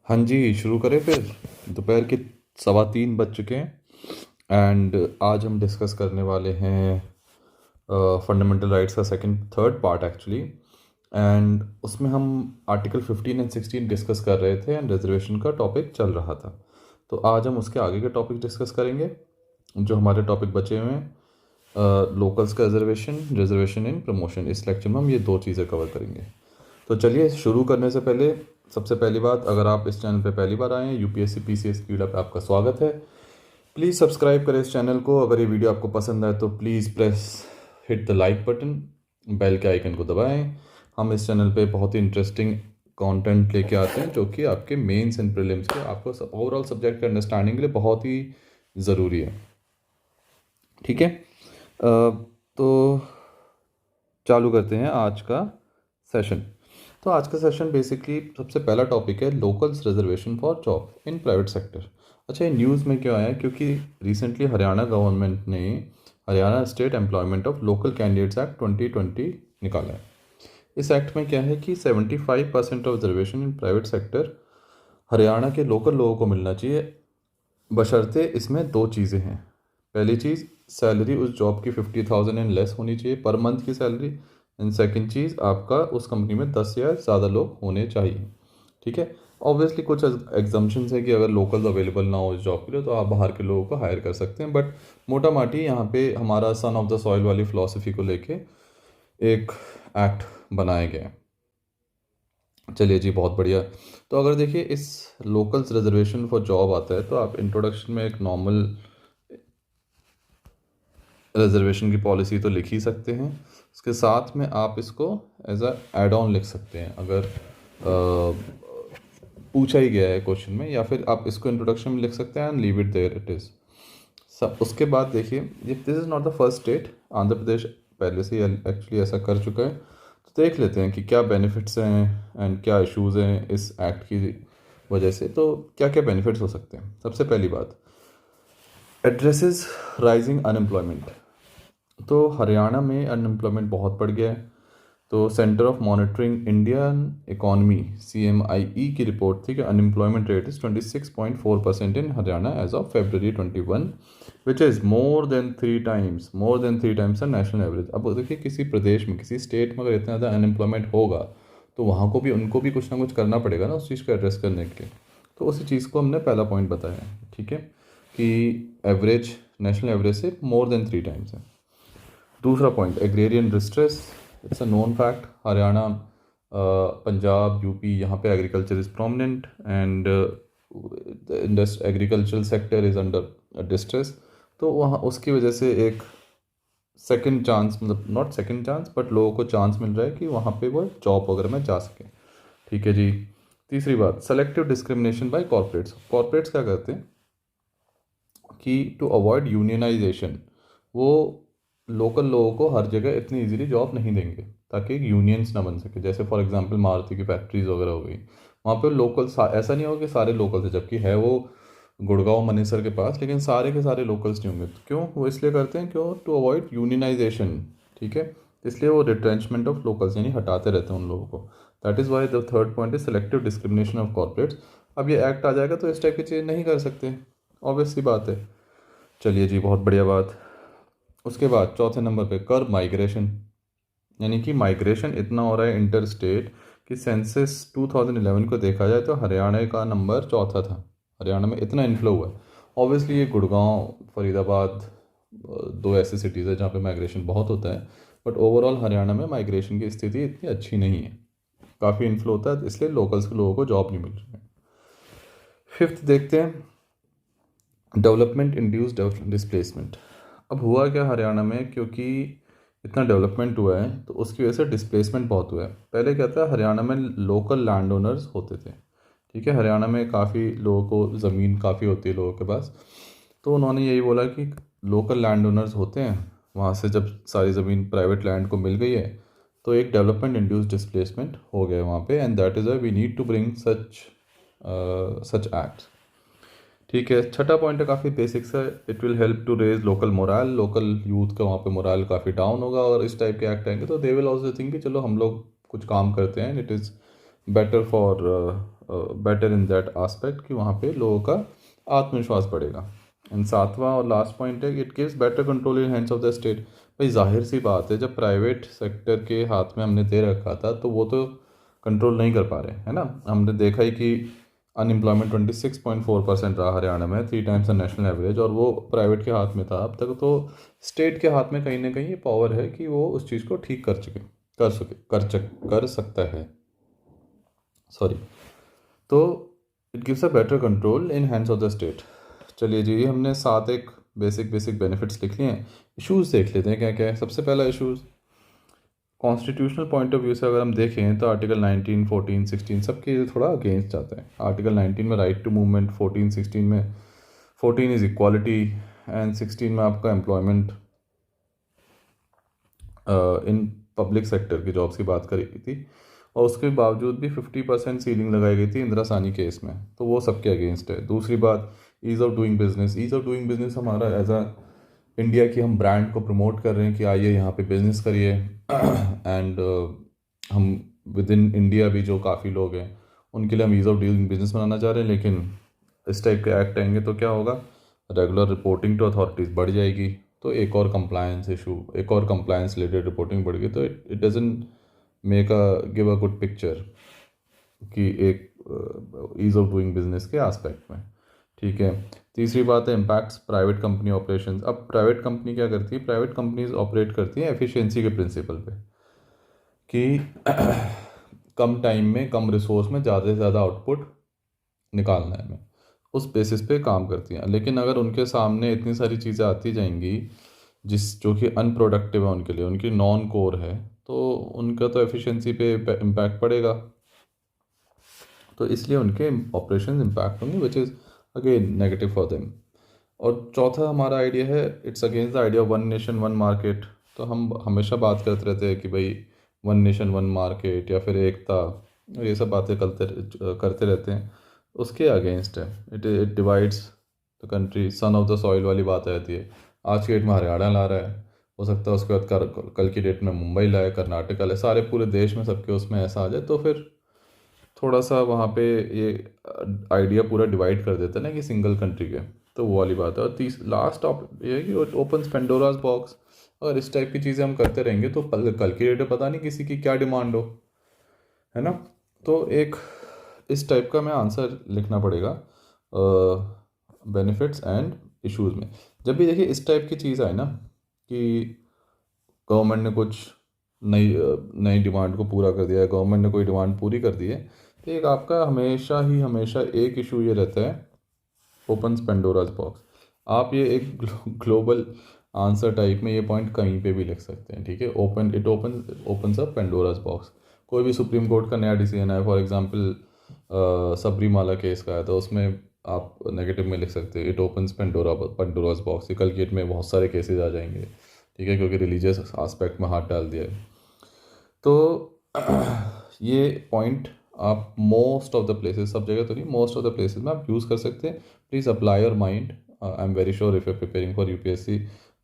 हाँ जी, शुरू करें फिर। दोपहर के 3:15 बज चुके हैं एंड आज हम डिस्कस करने वाले हैं फंडामेंटल राइट्स का second third part actually. And उसमें हम आर्टिकल 15 एंड 16 डिस्कस कर रहे थे एंड रिजर्वेशन का टॉपिक चल रहा था। तो आज हम उसके आगे के टॉपिक डिस्कस करेंगे जो हमारे टॉपिक बचे हुए हैं। लोकल्स का रिजर्वेशन, रिजर्वेशन इन प्रमोशन। इस लेक्चर में हम ये दो चीज़ें कवर करेंगे। तो चलिए शुरू करने से पहले सबसे पहली बात, अगर आप इस चैनल पे पहली बार आए हैं, यूपीएससी पीसीएस कीड़ा पे आपका स्वागत है। प्लीज़ सब्सक्राइब करें इस चैनल को। अगर ये वीडियो आपको पसंद आए तो please press hit the like button, bell के आइकन को दबाएं। हम इस चैनल पे बहुत ही इंटरेस्टिंग कंटेंट लेके आते हैं जो कि आपके मेंस एंड प्रीलिम्स के आपको ओवरऑल सब्जेक्ट के अंडरस्टैंडिंग के लिए बहुत ही ज़रूरी है। ठीक है, तो चालू करते हैं आज का सेशन। तो आज का सेशन बेसिकली सबसे पहला टॉपिक है locals reservation for job in private sector. अच्छा, ये न्यूज़ में क्यों आया? क्योंकि रिसेंटली हरियाणा गवर्नमेंट ने Haryana state employment of local candidates act 2020 निकाला है। इस एक्ट में क्या है कि 75% of reservation in private sector Haryana के लोकल लोगों को मिलना चाहिए, बशर्ते इसमें दो चीज़ें हैं। पहली चीज़, सैलरी उस जॉब की 50,000 एंड लेस होनी चाहिए पर मंथ की सैलरी। एंड सेकंड चीज़, आपका उस कंपनी में 10 या ज़्यादा लोग होने चाहिए। ठीक है, ऑब्वियसली कुछ एग्जाम्पशंस है कि अगर लोकल्स अवेलेबल ना हो इस जॉब के लिए तो आप बाहर के लोगों को हायर कर सकते हैं, बट मोटा माटी यहाँ पे हमारा सन ऑफ द सॉइल वाली फ़िलासफ़ी को लेके एक एक्ट बनाया गया है। चलिए जी, बहुत बढ़िया। तो अगर देखिए इस लोकल्स रिजर्वेशन फॉर जॉब आता है तो आप इंट्रोडक्शन में एक नॉर्मल रिजर्वेशन की पॉलिसी तो लिख ही सकते हैं, उसके साथ में आप इसको एज अ एड ऑन लिख सकते हैं अगर पूछा ही गया है क्वेश्चन में, या फिर आप इसको इंट्रोडक्शन में लिख सकते हैं and leave it there it is. सब उसके बाद देखिए, ये this is not the first state, Andhra Pradesh पहले से एक्चुअली ऐसा कर चुका है। तो देख लेते हैं कि क्या बेनिफिट्स हैं एंड क्या इश्यूज़ हैं इस एक्ट की वजह से। तो क्या क्या बेनिफिट्स हो सकते हैं? सबसे पहली बात, एड्रेसेस राइजिंग अनएम्प्लॉयमेंट। तो हरियाणा में अनएम्प्लॉयमेंट बहुत बढ़ गया है। तो centre of monitoring Indian economy CMIE की रिपोर्ट थी कि unemployment rate is 26.4% in Haryana as of February 21, which is more than three times the national average. अब देखिए, किसी प्रदेश में, किसी स्टेट में अगर इतना ज़्यादा अनएम्प्लॉयमेंट होगा तो वहाँ को भी, उनको भी कुछ ना कुछ करना पड़ेगा ना उस चीज़ को एड्रेस करने के लिए। तो उसी चीज़ को हमने पहला पॉइंट बताया है। ठीक है, कि एवरेज, नेशनल एवरेज से मोर देन 3 टाइम्स है। दूसरा point, agrarian distress. It's a known fact, Haryana, Punjab, UP, यहाँ पे agriculture is prominent and agricultural sector is under distress. तो वहाँ उसकी वजह से एक सेकंड चांस, मतलब नॉट सेकंड चांस बट लोगों को चांस मिल रहा है कि वहाँ पे वो जॉब वगैरह में जा सकें। ठीक है जी। तीसरी बात, selective discrimination by corporates. Corporates क्या करते हैं कि टू अवॉइड यूनियनाइजेशन, वो लोकल लोगों को हर जगह इतनी इजीली जॉब नहीं देंगे ताकि यूनियंस ना बन सके। जैसे फॉर एग्जांपल मारुति की फैक्ट्रीज वगैरह हो गई, वहाँ पे लोकल, ऐसा नहीं होगा कि सारे लोकल थे, जबकि है वो गुड़गांव मनेसर के पास, लेकिन सारे के सारे लोकल्स नहीं होंगे। तो क्यों? वो इसलिए करते हैं, क्यों? To avoid unionization. ठीक है, इसलिए वो रिट्रेंचमेंट ऑफ लोकल्स यानी हटाते रहते हैं उन लोगों को। That is why the third point is selective discrimination of corporates. अब ये एक्ट आ जाएगा तो इस टाइप की चीज़ नहीं कर सकते, ऑब्वियस सी बात है। चलिए जी, बहुत बढ़िया बात। उसके बाद चौथे नंबर पे, कर माइग्रेशन, यानी कि माइग्रेशन इतना हो रहा है इंटर स्टेट कि सेंसस 2011 को देखा जाए तो हरियाणा का नंबर चौथा था। हरियाणा में इतना इन्फ्लो हुआ है। ऑब्वियसली ये गुड़गांव, फरीदाबाद, दो ऐसे सिटीज़ है जहाँ पे माइग्रेशन बहुत होता है, बट ओवरऑल हरियाणा में माइग्रेशन की स्थिति इतनी अच्छी नहीं है। काफ़ी इन्फ्लो होता है, इसलिए लोकल्स के लोगों को जॉब नहीं मिल रही है। फिफ्थ देखते हैं, डेवलपमेंट इंड्यूस्ड डिस्प्लेसमेंट। अब हुआ क्या हरियाणा में, क्योंकि इतना डेवलपमेंट हुआ है तो उसकी वजह से डिस्प्लेसमेंट बहुत हुआ है। पहले क्या था, हरियाणा में लोकल लैंड ओनर्स होते थे। ठीक है, हरियाणा में काफ़ी लोगों को ज़मीन काफ़ी होती है लोगों के पास। तो उन्होंने यही बोला कि लोकल लैंड ओनर्स होते हैं, वहाँ से जब सारी ज़मीन प्राइवेट लैंड को मिल गई है तो एक डेवलपमेंट इंड्यूस्ड डिस्प्लेसमेंट हो गया वहाँ पे, and that is why we need to bring such acts. ठीक है, छठा पॉइंट है, काफ़ी बेसिक्स है। It will help to raise local moral. Local youth का वहाँ पे मोरल काफ़ी डाउन होगा और इस टाइप के एक्ट आएंगे तो दे विल ऑल्सो थिंक कि चलो हम लोग कुछ काम करते हैं, it is better for better in that aspect कि वहाँ पे लोगों का आत्मविश्वास बढ़ेगा। एंड सातवां और लास्ट पॉइंट है, it gives better control in hands of the state. भाई जाहिर सी बात है, जब प्राइवेट सेक्टर के हाथ में हमने दे रखा था तो वो तो कंट्रोल नहीं कर पा रहे है ना। हमने देखा ही कि अनएम्प्लॉयमेंट 26.4% रहा हरियाणा में, 3 टाइम्स द नेशनल एवरेज, और वो प्राइवेट के हाथ में था अब तक। तो स्टेट के हाथ में कहीं ना कहीं ये पावर है कि वो उस चीज़ को ठीक कर सकता है, सॉरी। तो it gives a better control in hands of the state. चलिए जी, हमने सात एक बेसिक बेनिफिट्स लिख लिए हैं। इश्यूज देख लेते हैं क्या क्या है। सबसे पहला issues constitutional point of view से अगर हम देखें तो आर्टिकल 19, 14, 16 सबके थोड़ा अगेंस्ट जाता है। आर्टिकल 19 में राइट टू मूवमेंट, 14, 16 में 14 इज़ इक्वालिटी, एंड 16 में आपका एम्प्लॉयमेंट इन पब्लिक सेक्टर की जॉब्स की बात करी गई थी। और उसके बावजूद भी 50% सीलिंग लगाई गई थी इंदिरा सानी केस में, तो वो सबके अगेंस्ट है। दूसरी बात, ease of doing business. Ease of doing business हमारा एज अ इंडिया की हम ब्रांड को प्रमोट कर रहे हैं कि आइए यहाँ पे बिजनेस करिए। एंड हम विद इन इंडिया भी जो काफ़ी लोग हैं उनके लिए हम ईज़ ऑफ डूइंग बिजनेस बनाना चाह रहे हैं। लेकिन इस टाइप के एक्ट आएंगे तो क्या होगा, रेगुलर रिपोर्टिंग टू अथॉरिटीज़ बढ़ जाएगी, तो एक और कंप्लायंस इशू, एक और कंप्लायंस रिलेटेड रिपोर्टिंग बढ़ गई, तो it doesn't make a give a good picture कि एक ईज़ ऑफ डूइंग बिजनेस के एस्पेक्ट में। ठीक है। तीसरी बात है इम्पैक्ट्स प्राइवेट कंपनी ऑपरेशंस। अब प्राइवेट कंपनी क्या करती है, प्राइवेट कंपनीज ऑपरेट करती हैं एफिशिएंसी के प्रिंसिपल पे कि कम टाइम में कम रिसोर्स में ज़्यादा से ज़्यादा आउटपुट निकालना है हमें, उस बेसिस पे काम करती हैं। लेकिन अगर उनके सामने इतनी सारी चीज़ें आती जाएंगी जो कि अनप्रोडक्टिव है उनके लिए, उनकी नॉन कोर है, तो उनका तो एफिशिएंसी पे इम्पैक्ट पड़ेगा, तो इसलिए उनके ऑपरेशन इम्पैक्ट होंगे, which is again negative for them. और चौथा हमारा आइडिया है, it's against the idea of one nation one market. तो हम हमेशा बात करते रहते हैं कि भाई वन नेशन वन मार्केट या फिर एकता, और ये सब बातें करते रहते हैं, उसके अगेंस्ट है। It divides the country, son of the soil वाली बात आ जाती है। आज की डेट में हरियाणा ला रहा है, हो सकता है उसके बाद कल की डेट में मुंबई लाए, कर्नाटका लाए, सारे पूरे देश में सबके उसमें ऐसा आ जाए, तो फिर थोड़ा सा वहाँ पे ये आइडिया पूरा डिवाइड कर देता है ना कि सिंगल कंट्री के, तो वो वाली बात है। और लास्ट ऑप ये है कि ओपन पेंडोराज बॉक्स। अगर इस टाइप की चीज़ें हम करते रहेंगे तो कल की डेट में पता नहीं किसी की क्या डिमांड हो, है ना। तो एक इस टाइप का मैं आंसर लिखना पड़ेगा बेनिफिट्स एंड इश्यूज में। जब भी देखिए इस टाइप की चीज़ आए ना कि गवर्नमेंट ने कुछ नई नई डिमांड को पूरा कर दिया है, गवर्नमेंट ने कोई डिमांड पूरी कर दी है, तो एक आपका हमेशा एक इशू ये रहता है, ओपन पेंडोराज बॉक्स। आप ये एक ग्लोबल आंसर टाइप में ये पॉइंट कहीं पे भी लिख सकते हैं, ठीक है। Open a Pandora's box. कोई भी सुप्रीम कोर्ट का नया डिसीजन है, फॉर एग्जांपल सबरीमाला केस का है, तो उसमें आप नेगेटिव में लिख सकते हैं, इट ओपन्स पेंडोराज बॉक्स। कल की डेट में बहुत सारे केसेस आ जाएंगे, ठीक है, क्योंकि रिलीजियस आस्पेक्ट में हाथ डाल दिया है। तो ये पॉइंट आप मोस्ट ऑफ द प्लेसेस, सब जगह तो नहीं, मोस्ट ऑफ द प्लेसेस में आप यूज़ कर सकते हैं। Please apply your mind. I am very sure if you preparing for UPSC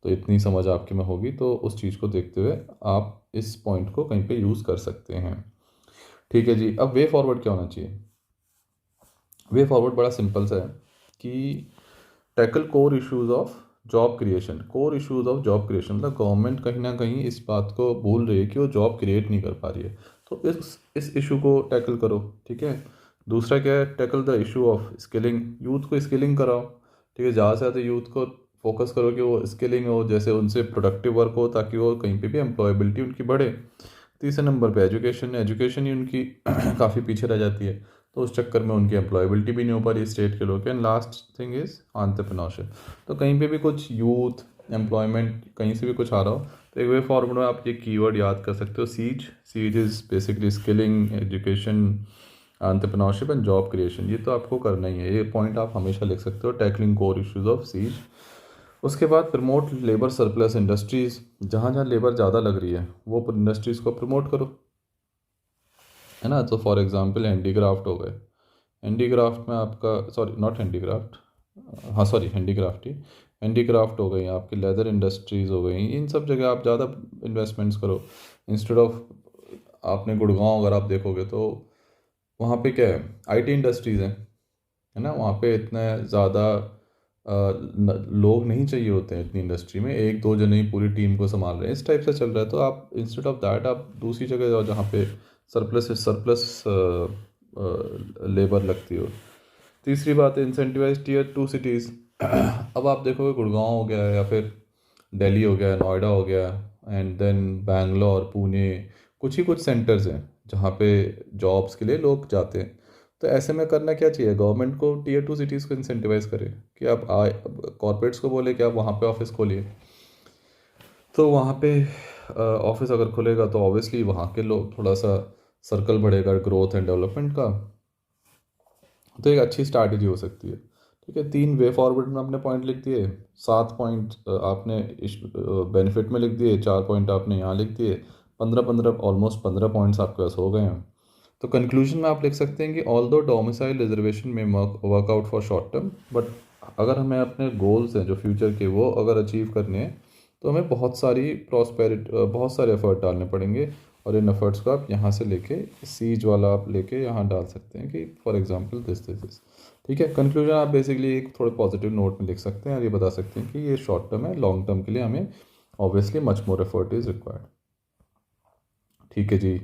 तो इतनी समझ आपके में होगी, तो उस चीज़ को देखते हुए आप इस पॉइंट को कहीं पे यूज़ कर सकते हैं। ठीक है जी। अब वे फॉरवर्ड क्या होना चाहिए। वे फॉरवर्ड बड़ा सिंपल सा है कि tackle core issues of job creation. Core issues of job creation मतलब गवर्नमेंट कहीं ना कहीं इस बात को भूल रही है कि वो जॉब क्रिएट नहीं कर पा रही है, तो इस इशू को टैकल करो, ठीक है। दूसरा क्या है, tackle the issue of skilling. Youth को स्किलिंग कराओ, ठीक है, ज़्यादा से ज़्यादा यूथ को फोकस करो कि वो स्किलिंग हो, जैसे उनसे प्रोडक्टिव वर्क हो, ताकि वो कहीं पे भी एम्प्लॉयबिलिटी उनकी बढ़े। तीसरे नंबर पे एजुकेशन ही उनकी काफ़ी पीछे रह जाती है, तो उस चक्कर में उनकी एम्प्लॉयबिलिटी भी नहीं हो पा रही स्टेट के लोग। And last thing is entrepreneurship. तो कहीं पे भी कुछ यूथ एम्प्लॉयमेंट कहीं से भी कुछ आ रहा हो, तो एक वे फॉरवर्ड में आप ये कीवर्ड याद कर सकते हो, these is basically skilling, education, entrepreneurship and job creation. ये तो आपको करना ही है, ये पॉइंट आप हमेशा लिख सकते हो, tackling core issues of these. उसके बाद प्रमोट लेबर सरप्लस इंडस्ट्रीज़। जहाँ जहाँ लेबर ज़्यादा लग रही है वो इंडस्ट्रीज़ को प्रमोट करो, है ना। तो फॉर एग्जांपल हैंडीक्राफ्ट हो गए, हैंडीक्राफ्ट में आपका, सॉरी नॉट हैंडीक्राफ्ट, हाँ सॉरी हैंडीक्राफ्ट ही, हैंडीक्राफ्ट हो गई आपकी, लेदर इंडस्ट्रीज़ हो गई, इन सब जगह आप ज़्यादा इन्वेस्टमेंट्स करो। इंस्टेड ऑफ, आपने गुड़गांव अगर आप देखोगे तो वहाँ पे क्या है, आईटी इंडस्ट्रीज़ हैं, है ना, वहाँ पे इतने ज़्यादा लोग नहीं चाहिए होते हैं इतनी इंडस्ट्री में, एक दो जने ही पूरी टीम को संभाल रहे हैं, इस टाइप से चल रहा है। तो आप इंस्टेड ऑफ दैट आप दूसरी जगह जाओ जहाँ पे सरप्लस सरप्लस लेबर लगती हो। तीसरी बात है इंसेंटिवाइज टीयर 2 सिटीज़। अब आप देखोगे गुड़गांव हो गया या फिर दिल्ली हो गया, नोएडा हो गया, एंड देन बैंगलोर, पुणे, कुछ सेंटर्स हैं जहाँ पे जॉब्स के लिए लोग जाते हैं। तो ऐसे में करना क्या चाहिए, गवर्नमेंट को टीयर 2 सिटीज़ को इंसेंटिवाइज करे कि आप आए, कॉरपोरेट्स को बोले कि आप वहाँ पे ऑफिस खोलिए। तो वहाँ पे ऑफिस अगर खुलेगा तो ऑब्वियसली वहाँ के लोग, थोड़ा सा सर्कल बढ़ेगा ग्रोथ एंड डेवलपमेंट का। तो एक अच्छी स्ट्रैटेजी हो सकती है। ठीक है, 3 वे फॉरवर्ड में आपने पॉइंट लिख दिए, 7 पॉइंट आपने इस बेनिफिट में लिख दिए, 4 पॉइंट आपने यहाँ लिख दिए, 15 15 ऑलमोस्ट 15 पॉइंट्स आपके पास हो गए हैं। तो कंक्लूजन में आप लिख सकते हैं कि ऑल दो डोमिसाइल रिजर्वेशन में workout for short term, but अगर हमें अपने गोल्स हैं जो फ्यूचर के वो अगर अचीव करने हैं तो हमें बहुत सारी प्रॉस्पेरिटी, बहुत सारे एफर्ट डालने पड़ेंगे। और इन एफर्ट्स को आप यहाँ से लेके सीज वाला आप लेके यहाँ डाल सकते हैं कि फॉर एग्जांपल दिस। ठीक है, कंक्लूजन आप बेसिकली एक थोड़े पॉजिटिव नोट में लिख सकते हैं और ये बता सकते हैं कि ये शॉर्ट टर्म है, लॉन्ग टर्म के लिए हमें obviously much more effort is required. ठीक है जी,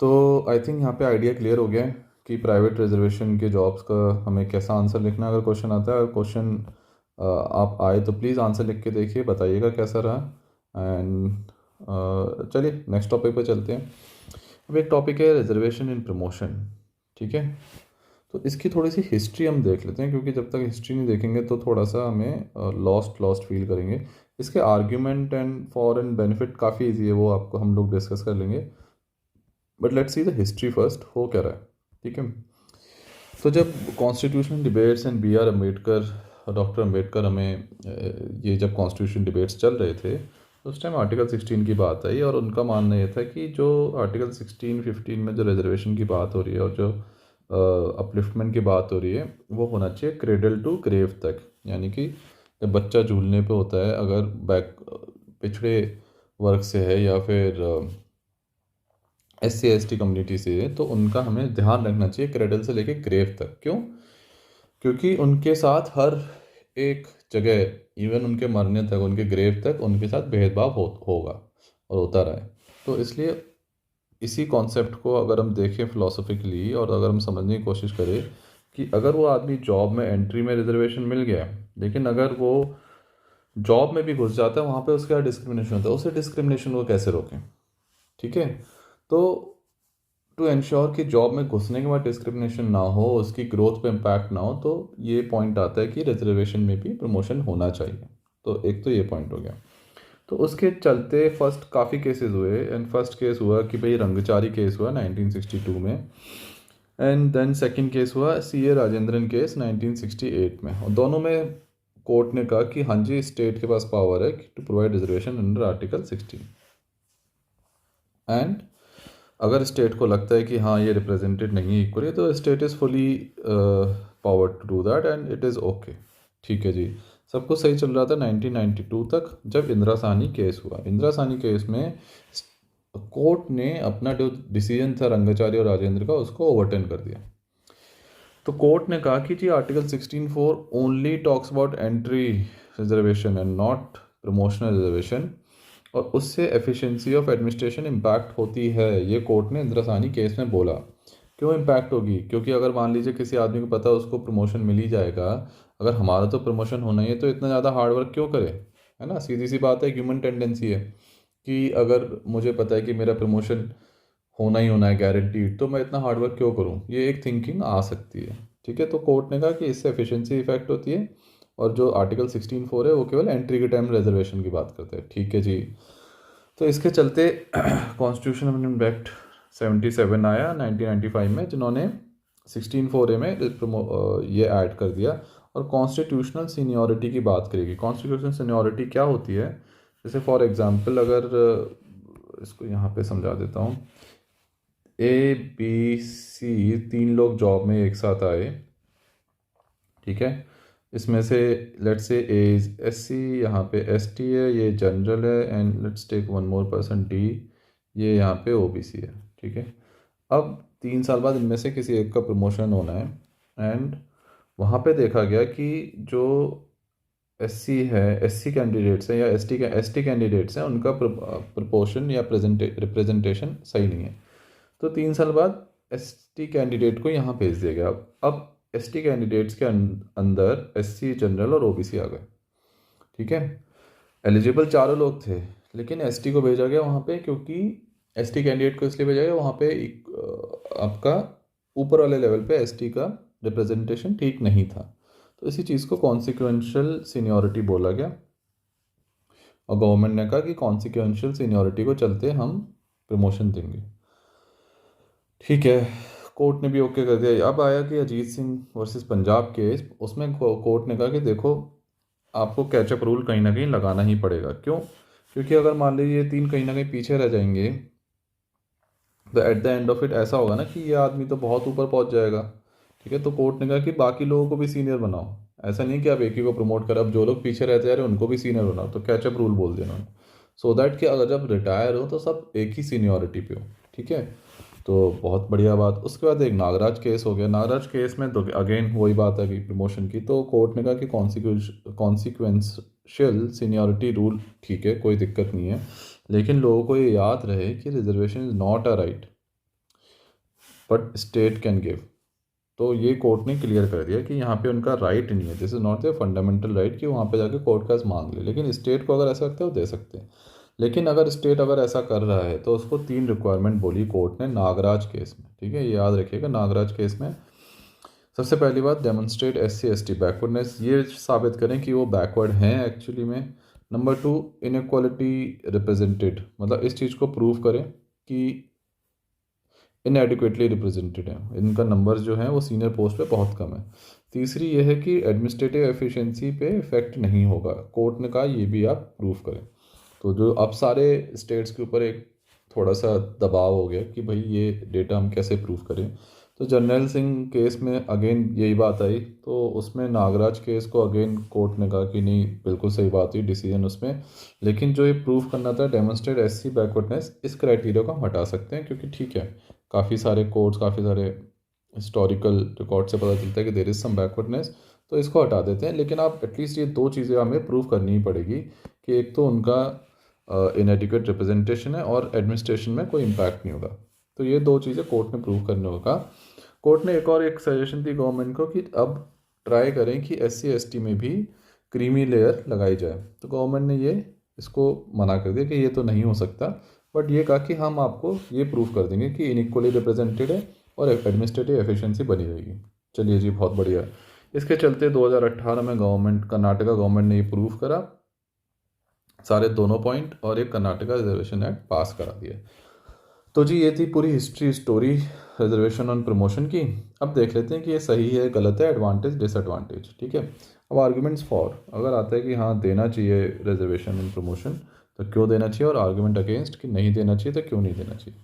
तो आई थिंक यहाँ पे आइडिया क्लियर हो गया है कि प्राइवेट रिजर्वेशन के जॉब्स का हमें कैसा आंसर लिखना है। अगर क्वेश्चन आता है, अगर क्वेश्चन आप आए तो प्लीज़ आंसर लिख के देखिए, बताइएगा कैसा रहा। एंड चलिए नेक्स्ट टॉपिक पे चलते हैं। अब एक टॉपिक है रिजर्वेशन इन प्रमोशन। ठीक है, तो इसकी थोड़ी सी हिस्ट्री हम देख लेते हैं, क्योंकि जब तक हिस्ट्री नहीं देखेंगे तो थोड़ा सा हमें लॉस्ट लॉस्ट फील करेंगे। इसके argument and for and benefit काफ़ी ईजी है, वो आपको हम लोग डिस्कस कर लेंगे, but let's see the history first, हो क्या रहा है। ठीक है, तो जब constitutional debates and B R Ambedkar, doctor Ambedkar हमें ये जब कॉन्स्टिट्यूशन डिबेट्स चल रहे थे तो उस टाइम आर्टिकल 16 की बात आई, और उनका मानना ये था कि जो आर्टिकल 16-15 में जो रिजर्वेशन की बात हो रही है और जो अपलिफ्टमेंट की बात हो रही है वो होना चाहिए क्रेडल टू ग्रेव तक। यानी कि जब बच्चा झूलने पे होता है, अगर बैक पिछड़े वर्ग से है या फिर SC ST कम्युनिटी से है, तो उनका हमें ध्यान रखना चाहिए क्रेडल से लेके ग्रेव तक। क्यों? क्योंकि उनके साथ हर एक जगह, इवन उनके मरने तक, उनके ग्रेव तक उनके साथ भेदभाव होगा और होता रहा है। तो इसलिए इसी कॉन्सेप्ट को अगर हम देखें फिलोसफिकली और अगर हम समझने की कोशिश करें कि अगर वो आदमी जॉब में एंट्री में रिजर्वेशन मिल गया, लेकिन अगर वो जॉब में भी घुस जाता है, वहाँ पे उसका डिस्क्रिमिनेशन होता है, उसे डिस्क्रिमिनेशन को कैसे रोकें। ठीक है, तो टू इंश्योर कि जॉब में घुसने के बाद डिस्क्रिमिनेशन ना हो, उसकी ग्रोथ पे इम्पैक्ट ना हो, तो ये पॉइंट आता है कि रिजर्वेशन में भी प्रमोशन होना चाहिए। तो एक तो ये पॉइंट हो गया। तो उसके चलते फर्स्ट काफ़ी केसेस हुए, एंड फर्स्ट केस हुआ कि भाई रंगचारी केस हुआ 1962 में, एंड देन सेकंड केस हुआ CA राजेंद्रन केस 1968 में। और दोनों में कोर्ट ने कहा कि हाँ जी, स्टेट के पास पावर है to provide reservation under article 16, and अगर स्टेट को लगता है कि हाँ ये रिप्रेजेंटेड नहीं है इक्वली, तो state is fully power to do that and it is okay. ठीक है जी, सब कुछ सही चल रहा था 1992 तक, जब इंदिरा साहनी केस हुआ। इंदिरा साहनी केस में कोर्ट ने अपना जो डिसीजन था रंगाचारी और राजेंद्र का, उसको ओवरटर्न कर दिया। तो कोर्ट ने कहा कि जी article 16(4) only talks about entry reservation and not promotional reservation, और उससे एफिशिएंसी ऑफ एडमिनिस्ट्रेशन इम्पैक्ट होती है। ये कोर्ट ने इंदिरा साहनी केस में बोला। क्यों इम्पैक्ट होगी? क्योंकि अगर मान लीजिए किसी आदमी को पता है उसको प्रमोशन मिल ही जाएगा, अगर हमारा तो प्रमोशन होना ही है, तो इतना ज़्यादा हार्ड वर्क क्यों करे, है ना। सीधी सी बात है, ह्यूमन टेंडेंसी है कि अगर मुझे पता है कि मेरा प्रमोशन होना ही होना है गारंटीड, तो मैं इतना हार्ड वर्क क्यों करूँ, ये एक थिंकिंग आ सकती है। ठीक है, तो कोर्ट ने कहा कि इससे एफिशिएंसी इफेक्ट होती है, और जो आर्टिकल 16(4) है वो केवल एंट्री के टाइम रिजर्वेशन की बात करते हैं। ठीक है जी, तो इसके चलते कॉन्स्टिट्यूशन अमेंडमेंट एक्ट 77 आया 1995 में, जिन्होंने 16(4) में ये ऐड कर दिया। और कॉन्स्टिट्यूशनल सीनियरिटी की बात करेगी। कॉन्स्टिट्यूशनल सीनियरिटी क्या होती है? जैसे फॉर एग्जांपल, अगर इसको यहाँ पे समझा देता हूँ, ABC 3 लोग जॉब में एक साथ आए। ठीक है, इसमें से लेट्स से ए SC, यहाँ पे ST है, ये जनरल है, and let's take one more person D, ये यहाँ पे OBC है। ठीक है, अब 3 साल बाद इनमें से किसी एक का प्रमोशन होना है, एंड वहाँ पे देखा गया कि जो एससी है, एससी कैंडिडेट्स हैं या एसटी कैंडिडेट्स हैं, उनका प्रपोर्शन या रिप्रेजेंटेशन सही नहीं है। तो 3 साल बाद एसटी कैंडिडेट को यहाँ भेज दिया गया। अब एसटी कैंडिडेट्स के अंदर एससी, जनरल और ओबीसी आ गए। ठीक है, एलिजिबल चारों लोग थे, लेकिन एसटी को भेजा गया वहाँ पे, क्योंकि एसटी कैंडिडेट को इसलिए भेजा गया वहाँ पे आपका ऊपर वाले लेवल पे एसटी का रिप्रेजेंटेशन ठीक नहीं था। तो इसी चीज़ को कॉन्सिक्वेंशियल सीनियरिटी बोला गया, और गवर्नमेंट ने कहा कि कॉन्सिक्वेंशियल सीनियरिटी को चलते हम प्रमोशन देंगे। ठीक है, कोर्ट ने भी ओके कर दिया। अब आया कि अजीत सिंह वर्सेस पंजाब केस, उसमें कोर्ट ने कहा कि देखो आपको कैचअप रूल कहीं ना कहीं लगाना ही पड़ेगा। क्यों? क्योंकि अगर मान लीजिए ये 3 कहीं ना कहीं पीछे रह जाएंगे, तो at the end of it ऐसा होगा ना कि ये आदमी तो बहुत ऊपर पहुंच जाएगा। ठीक है, तो कोर्ट ने कहा कि बाकी लोगों को भी सीनियर बनाओ। ऐसा नहीं कि आप एक ही को प्रमोट करें, अब जो लोग पीछे रहते जा रहे हैं उनको भी सीनियर बनाओ। तो कैचअप रूल बोल दिया उन्होंने, सो दैट कि अगर जब रिटायर हो तो सब एक ही सीनियरिटी पे हो। ठीक है, तो बहुत बढ़िया बात। उसके बाद एक नागराज केस हो गया। नागराज केस में तो अगेन वही बात है कि प्रमोशन की, तो कोर्ट ने कहा कि कॉन्सिक्वेंशियल सीनियरिटी रूल ठीक है, कोई दिक्कत नहीं है, लेकिन लोगों को ये याद रहे कि reservation is not a right but state can give. तो ये कोर्ट ने क्लियर कर दिया कि यहाँ पे उनका राइट नहीं है, this is not a fundamental right कि वहाँ पे जाके कोर्ट का मांग ले, लेकिन स्टेट को अगर ऐसा लगता है वो दे सकते हैं। लेकिन अगर स्टेट अगर ऐसा कर रहा है तो उसको 3 रिक्वायरमेंट बोली कोर्ट ने नागराज केस में। ठीक है, ये याद रखिएगा। नागराज केस में सबसे पहली बात, डेमोन्स्ट्रेट एससी एसटी बैकवर्डनेस, ये साबित करें कि वो बैकवर्ड हैं एक्चुअली में। नंबर 2, इनक्वालिटी रिप्रेजेंटेड, मतलब इस चीज़ को प्रूव करें कि इनएडिक्वेटली रिप्रेजेंटेड है, इनका नंबर जो है वो सीनियर पोस्ट पे बहुत कम है। तीसरी ये है कि एडमिनिस्ट्रेटिव एफिशिएंसी पे इफेक्ट नहीं होगा। कोर्ट ने कहा ये भी आप प्रूफ करें। तो जो अब सारे स्टेट्स के ऊपर एक थोड़ा सा दबाव हो गया कि भाई ये डेटा हम कैसे प्रूफ करें। तो जर्नैल सिंह केस में अगेन यही बात आई, तो उसमें नागराज केस को अगेन कोर्ट ने कहा कि नहीं बिल्कुल सही बात हुई डिसीजन उसमें, लेकिन जो ये प्रूफ करना था डेमोन्स्ट्रेट एससी बैकवर्डनेस, इस क्राइटेरिया को हम हटा सकते हैं, क्योंकि ठीक है काफ़ी सारे कोर्ट्स, काफ़ी सारे हिस्टोरिकल रिकॉर्ड से पता चलता है कि देर इज़ सम बैकवर्डनेस, तो इसको हटा देते हैं। लेकिन आप एटलीस्ट ये 2 चीज़ें हमें प्रूव करनी ही पड़ेगी कि एक तो उनका इनएडिक्वेट रिप्रेजेंटेशन है और एडमिनिस्ट्रेशन में कोई इम्पैक्ट नहीं होगा। तो ये 2 चीज़ें कोर्ट ने प्रूव करने होगा। कोर्ट ने एक सजेशन दी गवर्नमेंट को कि अब ट्राई करें कि एससी एसटी में भी क्रीमी लेयर लगाई जाए। तो गवर्नमेंट ने ये इसको मना कर दिया कि ये तो नहीं हो सकता, बट ये कहा कि हम आपको ये प्रूव कर देंगे कि इनइक्वली रिप्रेजेंटेड है और एडमिनिस्ट्रेटिव एफिशिएंसी बनी रहेगी। चलिए जी, बहुत बढ़िया। इसके चलते 2018 में कर्नाटका गवर्नमेंट ने ये प्रूव करा सारे दोनों पॉइंट, और एक कर्नाटका रिजर्वेशन एक्ट पास करा दिया। तो जी ये थी पूरी history story reservation on promotion की। अब देख लेते हैं कि ये सही है गलत है, एडवांटेज डिसएडवांटेज। ठीक है, अब आर्ग्यूमेंट्स फॉर अगर आता है कि हाँ देना चाहिए रिजर्वेशन ऑन प्रमोशन तो क्यों देना चाहिए, और आर्ग्यूमेंट अगेंस्ट कि नहीं देना चाहिए तो क्यों नहीं देना चाहिए।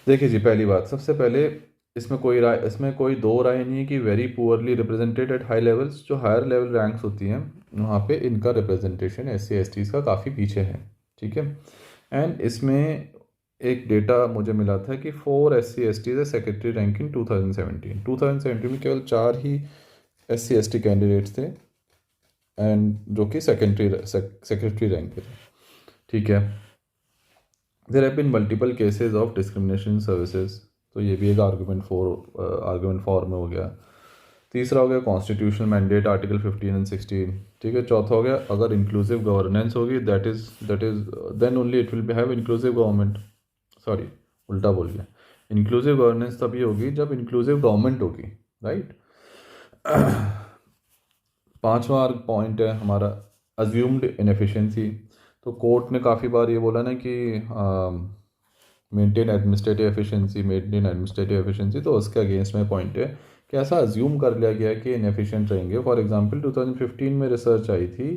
देखिए जी, पहली बात, सबसे पहले इसमें कोई 2 राय नहीं है कि very poorly represented at high levels, जो हायर लेवल रैंक्स होती हैं वहाँ पे इनका रिप्रेजेंटेशन एससी एसटीज़ का काफ़ी पीछे है। ठीक है, एंड इसमें एक डेटा मुझे मिला था कि 4 SC STs है सेक्रेटरी रैंक इन 2017 में केवल 4 ही SC ST कैंडिडेट्स थे, एंड जो कि सेक्रेटरी रैंक पे थे। ठीक है, there have been multiple cases of discrimination services, तो ये भी एक आर्गूमेंट फॉर में हो गया। तीसरा हो गया कॉन्स्टिट्यूशनल मैंडेट आर्टिकल 15 एंड 16। ठीक है, चौथा हो गया अगर इंक्लूसिव गवर्नेंस होगी that is then only it will be have inclusive government, sorry उल्टा बोल गया, इंक्लूसिव गवर्नेंस तभी होगी जब इंक्लूसिव गवर्नमेंट होगी, राइट। 5वां पॉइंट है हमारा अज्यूम्ड इनएफिशिएंसी। तो कोर्ट ने काफ़ी बार ये बोला ना कि मेंटेन एडमिनिस्ट्रेटिव एफिशिएंसी, तो उसके अगेंस्ट में पॉइंट है कि ऐसा अज्यूम कर लिया गया कि इनएफिशिएंट रहेंगे। फॉर एग्जांपल 2015 में रिसर्च आई थी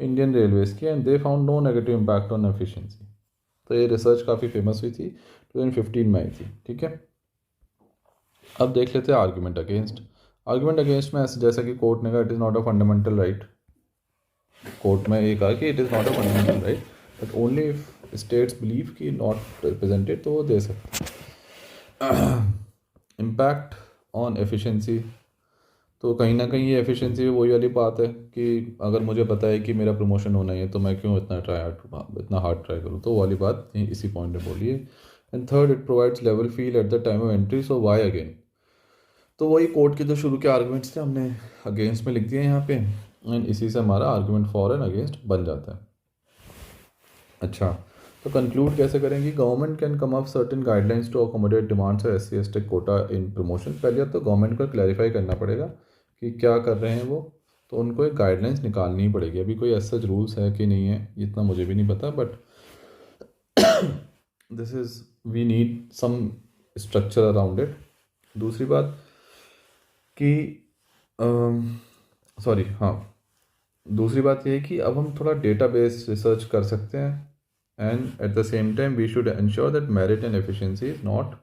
इंडियन रेलवेज की, and they found no negative impact on efficiency. तो ये रिसर्च काफ़ी फेमस हुई थी, 2015 में आई थी। ठीक है, अब देख लेते हैं आर्ग्यूमेंट अगेंस्ट में ऐसे जैसा कि कोर्ट ने कहा it is not a fundamental right. Court में ये कहा कि it is not a fundamental right but only if states believe कि नॉट रिप्रेजेंटेड तो वो दे सकते हैं। इम्पैक्ट ऑन एफिशिएंसी, तो कहीं ना कहीं ये एफिशिएंसी में वही वाली बात है कि अगर मुझे पता है कि मेरा प्रमोशन होना ही है तो मैं क्यों इतना हार्ड ट्राई करूँ, तो वो वाली बात इसी पॉइंट में बोली है। And third, it provides level feel at the time of entry, so why again. तो वही कोर्ट के जो शुरू के आर्गुमेंट्स थे हमने अगेंस्ट में लिख दिए यहाँ पे, एंड इसी से हमारा आर्गुमेंट फॉर एंड अगेंस्ट बन जाता है। अच्छा, तो कंक्लूड कैसे करेंगे? Government can come up certain guidelines to accommodate demands of SC/ST quota in promotion. पहले तो गवर्नमेंट को क्लैरिफाई करना पड़ेगा कि क्या कर रहे हैं वो, तो उनको एक गाइडलाइंस निकालनी ही पड़ेगी। अभी कोई ऐसा रूल्स है कि नहीं है इतना मुझे भी नहीं पता, but this is we need some structure around it. दूसरी बात कि सॉरी हाँ, दूसरी बात ये है कि अब हम थोड़ा डेटाबेस रिसर्च कर सकते हैं, and at the same time we should ensure that merit and efficiency is not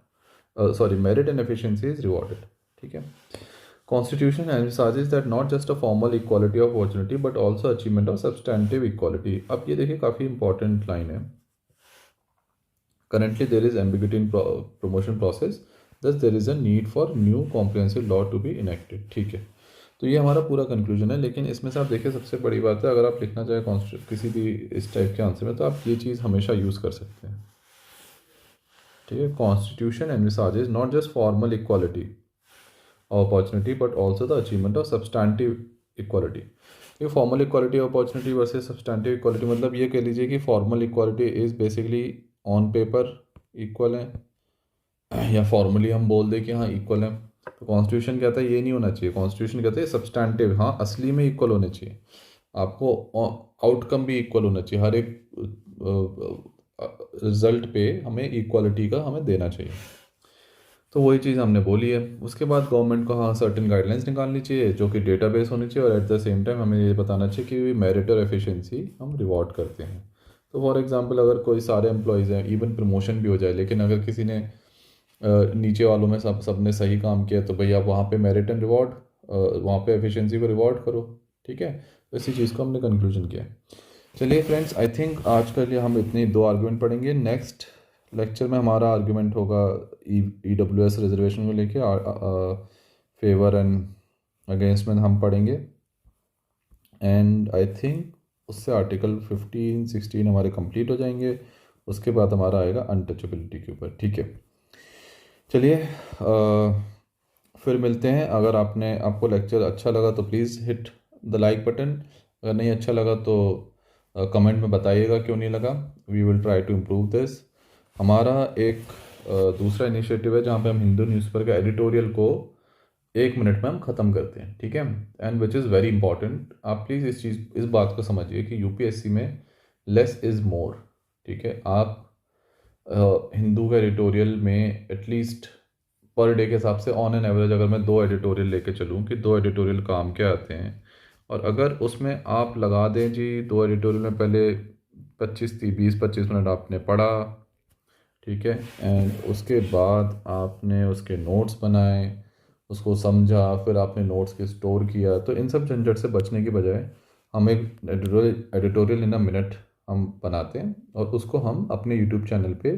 merit and efficiency is rewarded. ठीक है। Constitution emphasises that not just a formal equality of opportunity but also achievement of substantive equality. अब ये देखिए काफ़ी important line है। Currently, there is ambiguity in promotion process, thus there is a need for new comprehensive law to be enacted। ठीक है, तो ये हमारा पूरा कंक्लूजन है। लेकिन इसमें से आप देखिए सबसे बड़ी बात है, अगर आप लिखना चाहें किसी भी इस टाइप के आंसर में, तो आप ये चीज़ हमेशा यूज़ कर सकते हैं। ठीक है, constitution envisages not just formal equality of opportunity but also the achievement of substantive equality. ये formal equality of opportunity versus substantive equality, मतलब ये कह लीजिए कि formal equality is basically on paper equal है, या फॉर्मली हम बोल दें कि हाँ इक्वल है। तो कॉन्स्टिट्यूशन कहता है ये नहीं होना चाहिए, कॉन्स्टिट्यूशन कहता है सब्सटैंटिव, हाँ असली में इक्वल होने चाहिए, आपको आउटकम भी इक्वल होना चाहिए, हर एक रिजल्ट पे हमें इक्वालिटी का हमें देना चाहिए। तो वही चीज़ हमने बोली है। उसके बाद गवर्नमेंट को हाँ सर्टेन गाइडलाइंस निकालनी चाहिए जो कि डेटाबेस होनी चाहिए, और एट द सेम टाइम हमें ये बताना चाहिए कि मेरिट और एफिशिएंसी हम रिवॉर्ड करते हैं। तो फॉर एग्जांपल अगर कोई सारे एम्प्लॉयज़ हैं, इवन प्रमोशन भी हो जाए, लेकिन अगर किसी ने नीचे वालों में सब ने सही काम किया, तो भैया आप वहाँ पे मेरिट एंड रिवॉर्ड, वहाँ पे एफिशिएंसी को रिवॉर्ड करो। ठीक है, तो इसी चीज़ को हमने कंक्लूजन किया। चलिए फ्रेंड्स, आई थिंक आज के लिए हम इतने 2 आर्गूमेंट पढ़ेंगे। नेक्स्ट लेक्चर में हमारा आर्गूमेंट होगा EWS रिजर्वेशन को लेके, फेवर एंड अगेंस्ट में हम पढ़ेंगे, एंड आई थिंक उससे आर्टिकल 15-16 हमारे कंप्लीट हो जाएंगे। उसके बाद हमारा आएगा अनटचेबिलिटी के ऊपर। ठीक है, चलिए फिर मिलते हैं। अगर आपको लेक्चर अच्छा लगा तो please hit the like button, अगर नहीं अच्छा लगा तो कमेंट में बताइएगा क्यों नहीं लगा। We will try to improve this. हमारा एक दूसरा इनिशिएटिव है जहाँ पे हम हिंदू न्यूज़पेपर का एडिटोरियल को 1 मिनट में हम ख़त्म करते हैं। ठीक है, and which is very important. आप प्लीज़ इस बात को समझिए कि UPSC में लेस इज़ मोर। ठीक है, आप हिंदू का एडिटोरियल में एटलीस्ट पर डे के हिसाब से ऑन एन एवरेज अगर मैं 2 एडिटोरियल लेके चलूँ कि 2 एडिटोरियल काम के आते हैं, और अगर उसमें आप लगा दें जी 2 एडिटोरियल में पहले 20-25 मिनट आपने पढ़ा, ठीक है, एंड उसके बाद आपने उसके नोट्स बनाए, उसको समझा, फिर आपने नोट्स के स्टोर किया, तो इन सब झंझट से बचने की बजाय हम एक एडिटोरियल इन अ मिनट हम बनाते हैं, और उसको हम अपने यूट्यूब चैनल पे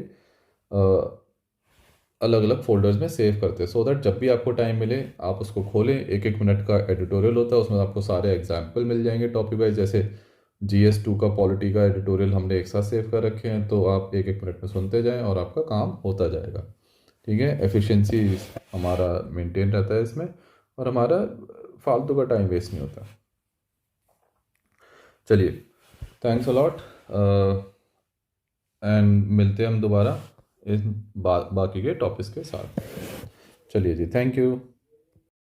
अलग अलग फोल्डर्स में सेव करते हैं, सो दैट जब भी आपको टाइम मिले आप उसको खोलें। 1-1 मिनट का एडिटोरियल होता है, उसमें आपको सारे एग्जाम्पल मिल जाएंगे टॉपिक वाइज। जैसे GS2 का पॉलिटी का एडिटोरियल हमने एक साथ सेव कर रखे हैं, तो आप 1-1 मिनट में सुनते जाएं और आपका काम होता जाएगा। ठीक है, एफिशिएंसी हमारा मेंटेन रहता है इसमें, और हमारा फालतू का टाइम वेस्ट नहीं होता। चलिए, थैंक्स अ लॉट, एंड मिलते हैं हम दोबारा इस बाकी के टॉपिक्स के साथ। चलिए जी, थैंक यू।